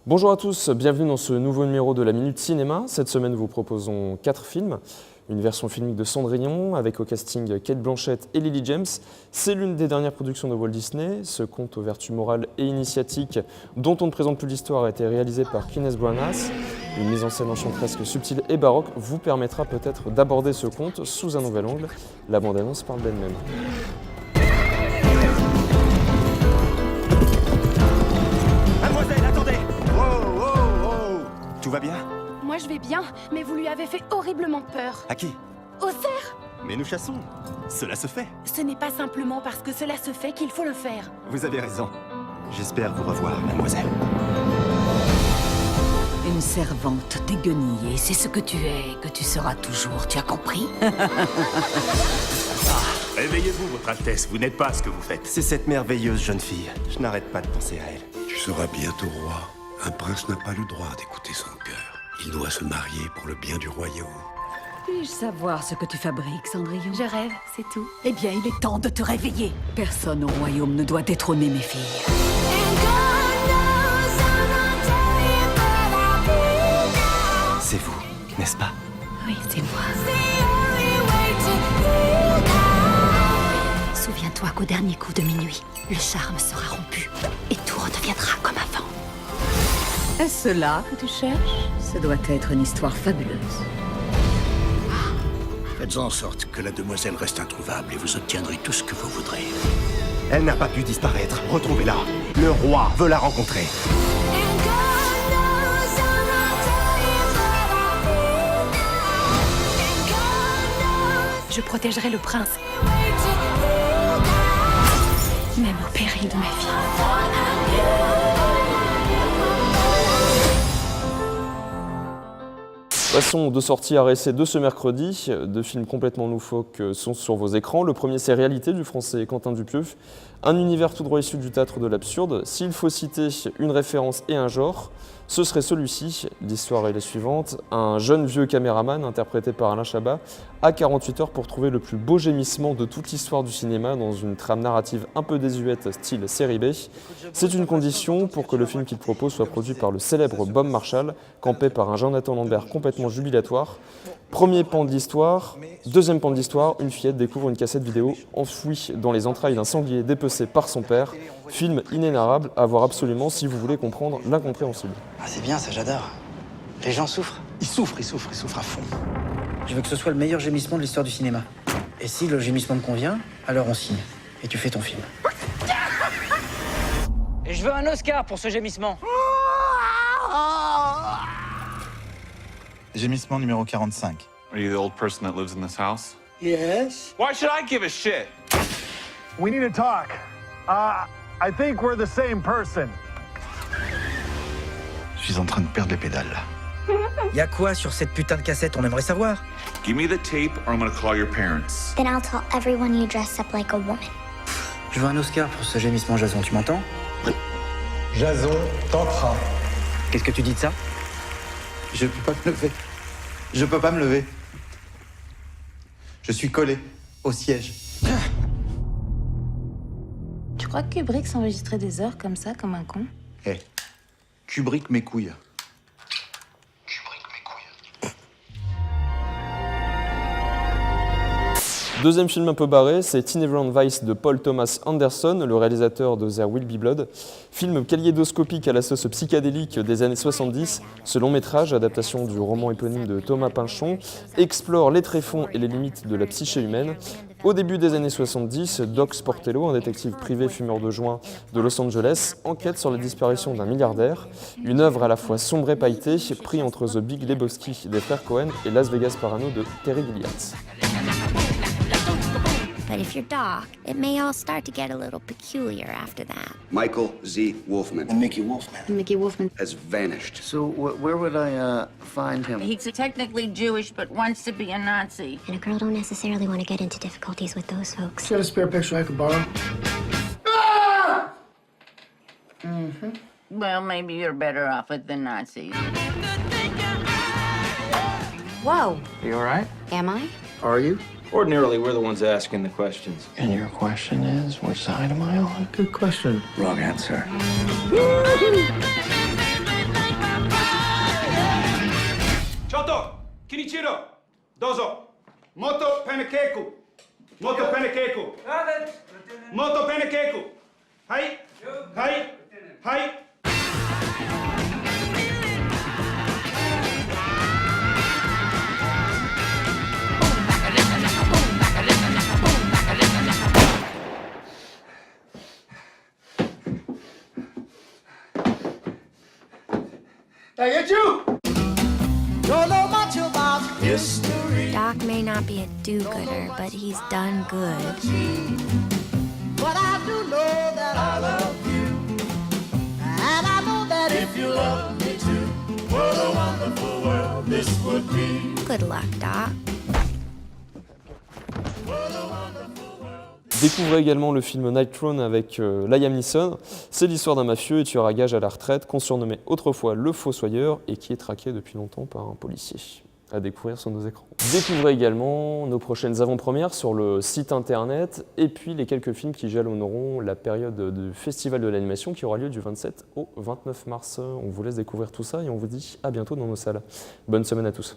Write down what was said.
Bonjour à tous, bienvenue dans ce nouveau numéro de la Minute Cinéma. Cette semaine, nous vous proposons 4 films. Une version filmique de Cendrillon, avec au casting Cate Blanchett et Lily James. C'est l'une des dernières productions de Walt Disney. Ce conte aux vertus morales et initiatiques, dont on ne présente plus l'histoire, a été réalisé par Kenneth Branagh. Une mise en scène enchanteresque, subtile et baroque vous permettra peut-être d'aborder ce conte sous un nouvel angle. La bande-annonce parle d'elle-même. Mademoiselle, attendez! Oh! Tout va bien? Moi je vais bien, mais vous lui avez fait horriblement peur. À qui? Au cerf! Mais nous chassons. Cela se fait. Ce n'est pas simplement parce que cela se fait qu'il faut le faire. Vous avez raison. J'espère vous revoir, mademoiselle. Une servante déguenillée, c'est ce que tu es, que tu seras toujours, tu as compris? Réveillez-vous, Votre Altesse, vous n'êtes pas ce que vous faites. C'est cette merveilleuse jeune fille. Je n'arrête pas de penser à elle. Tu seras bientôt roi. Un prince n'a pas le droit d'écouter son cœur. Il doit se marier pour le bien du royaume. Puis-je savoir ce que tu fabriques, Cendrillon? Je rêve, c'est tout. Eh bien, il est temps de te réveiller. Personne au royaume ne doit détrôner mes filles. C'est vous, n'est-ce pas? Oui, c'est moi. Souviens-toi qu'au dernier coup de minuit, le charme sera rompu et tout redeviendra comme avant. Est-ce cela que tu cherches? Ce doit être une histoire fabuleuse. Faites en sorte que la demoiselle reste introuvable et vous obtiendrez tout ce que vous voudrez. Elle n'a pas pu disparaître. Retrouvez-la. Le roi veut la rencontrer. Je protégerai le prince. Même au péril de ma vie. Passons aux 2 sorties à RSC de ce mercredi. 2 films complètement loufoques sont sur vos écrans. Le premier, c'est Réalité du français Quentin Dupieux. Un univers tout droit issu du théâtre de l'absurde. S'il faut citer une référence et un genre, ce serait celui-ci. L'histoire est la suivante. Un jeune vieux caméraman, interprété par Alain Chabat, a 48 heures pour trouver le plus beau gémissement de toute l'histoire du cinéma dans une trame narrative un peu désuète, style série B. C'est une condition pour que le film qu'il propose soit produit par le célèbre Bob Marshall, campé par un Jean-Nathan Lambert complètement jubilatoire. Premier pan de l'histoire. Deuxième pan de l'histoire, une fillette découvre une cassette vidéo enfouie dans les entrailles d'un sanglier dépecé par son père. Film inénarrable à voir absolument si vous voulez comprendre l'incompréhensible. Ah, c'est bien, ça, j'adore. Les gens souffrent. Ils souffrent à fond. Je veux que ce soit le meilleur gémissement de l'histoire du cinéma. Et si le gémissement me convient, alors on signe. Et tu fais ton film. Et je veux un Oscar pour ce gémissement. Gémissement numéro 45. Are you the old person that lives in this house? Yes. Why should I give a shit? We need to talk. I think we're the same person. Je suis en train de perdre les pédales, là. Y a quoi sur cette putain de cassette, on aimerait savoir? Give me the tape or I'm gonna call your parents. Then I'll tell everyone you dress up like a woman. Je veux un Oscar pour ce gémissement, Jason, tu m'entends? Jason, t'entrain. Qu'est-ce que tu dis de ça? Je peux pas me lever. Je peux pas me lever. Je suis collé au siège. Tu crois que Kubrick s'enregistrait des heures comme ça, comme un con? Hé, Kubrick mes couilles. Deuxième film un peu barré, c'est Teen Everyone Vice de Paul Thomas Anderson, le réalisateur de There Will Be Blood. Film kaléidoscopique à la sauce psychédélique des années 70, ce long métrage, adaptation du roman éponyme de Thomas Pynchon, explore les tréfonds et les limites de la psyché humaine. Au début des années 70, Doc Sportello, un détective privé fumeur de joint de Los Angeles, enquête sur la disparition d'un milliardaire. Une œuvre à la fois sombre et pailletée, pris entre The Big Lebowski des frères Coen et Las Vegas Parano de Terry Gilliam. But if you're Doc, it may all start to get a little peculiar after that. Michael Z. Wolfman. And Mickey Wolfman. Mickey Wolfman. Has vanished. So, where would I, find him? He's technically Jewish, but wants to be a Nazi. And a girl don't necessarily want to get into difficulties with those folks. Got a spare picture I could borrow? Well, maybe you're better off with the Nazis. Wow. Are you all right? Am I? Are you? Ordinarily, we're the ones asking the questions. And your question is, which side am I on? Good question. Wrong answer. Kinichiro, dozo. Moto pancake. Moto pancake. Moto pancake. Hai. Hai. Hai. I get you! Don't know much about history. Doc may not be a do-gooder, but he's done good. But I do know that I love you. And I know that if you love me too, what a wonderful world this would be. Good luck, Doc. Découvrez également le film Night Throne avec Liam Neeson. C'est l'histoire d'un mafieux et tueur à gages à la retraite qu'on surnommait autrefois le Fossoyeur et qui est traqué depuis longtemps par un policier. À découvrir sur nos écrans. Découvrez également nos prochaines avant-premières sur le site internet et puis les quelques films qui jalonneront la période du Festival de l'animation qui aura lieu du 27 au 29 mars. On vous laisse découvrir tout ça et on vous dit à bientôt dans nos salles. Bonne semaine à tous.